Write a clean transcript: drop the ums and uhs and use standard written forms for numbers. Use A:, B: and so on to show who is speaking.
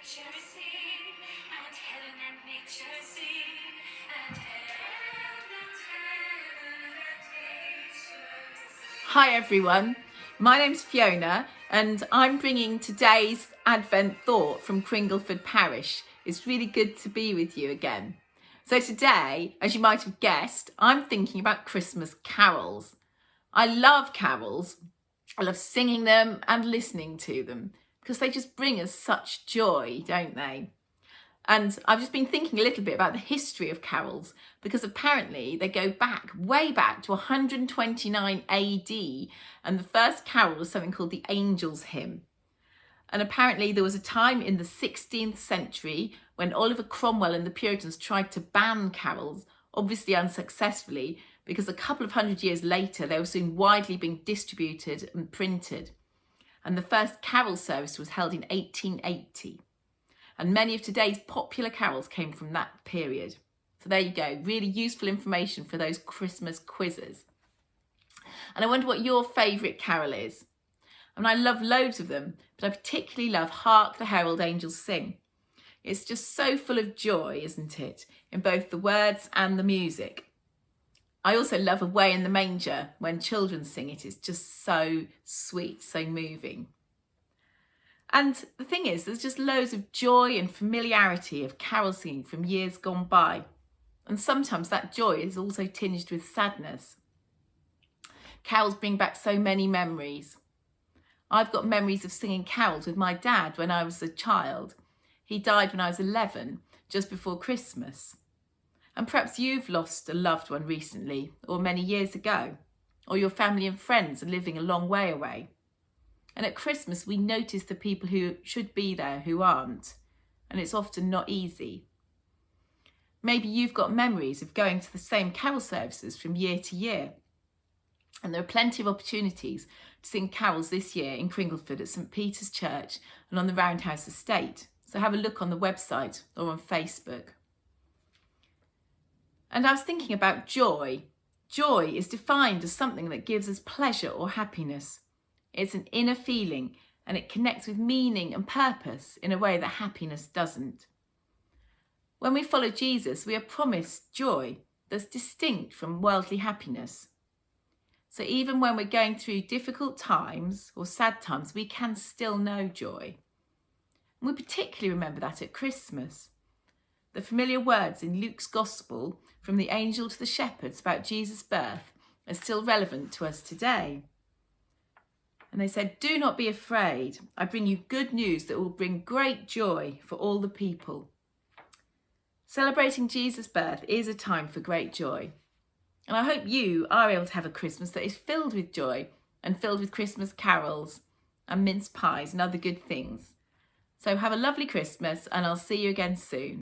A: nature sing, and heaven and nature sing, and heaven and nature sing. Hi everyone, my name's Fiona and I'm bringing today's Advent thought from Cringleford Parish. It's really good to be with you again. So today, as you might have guessed, I'm thinking about Christmas carols. I love carols. I love singing them and listening to them because they just bring us such joy, don't they? And I've just been thinking a little bit about the history of carols because apparently they go back, way back to 129 AD, and the first carol was something called the Angels Hymn. And apparently there was a time in the 16th century when Oliver Cromwell and the Puritans tried to ban carols, obviously unsuccessfully, because a couple of hundred years later they were soon widely being distributed and printed. And the first carol service was held in 1880. And many of today's popular carols came from that period. So there you go, really useful information for those Christmas quizzes. And I wonder what your favourite carol is. I mean, I love loads of them, but I particularly love Hark the Herald Angels Sing. It's just so full of joy, isn't it, in both the words and the music. I also love Away in the Manger. When children sing it, it's just so sweet, so moving. And the thing is, there's just loads of joy and familiarity of carol singing from years gone by. And sometimes that joy is also tinged with sadness. Carols bring back so many memories. I've got memories of singing carols with my dad when I was a child. He died when I was 11, just before Christmas. And perhaps you've lost a loved one recently, or many years ago, or your family and friends are living a long way away. And at Christmas, we notice the people who should be there who aren't, and it's often not easy. Maybe you've got memories of going to the same carol services from year to year. And there are plenty of opportunities to sing carols this year in Cringleford at St Peter's Church and on the Roundhouse Estate. So have a look on the website or on Facebook. And I was thinking about joy. Joy is defined as something that gives us pleasure or happiness. It's an inner feeling and it connects with meaning and purpose in a way that happiness doesn't. When we follow Jesus, we are promised joy that's distinct from worldly happiness. So even when we're going through difficult times or sad times, we can still know joy. And we particularly remember that at Christmas. The familiar words in Luke's Gospel, from the angel to the shepherds about Jesus' birth, are still relevant to us today. And they said, "Do not be afraid. I bring you good news that will bring great joy for all the people." Celebrating Jesus' birth is a time for great joy. And I hope you are able to have a Christmas that is filled with joy and filled with Christmas carols and mince pies and other good things. So have a lovely Christmas and I'll see you again soon.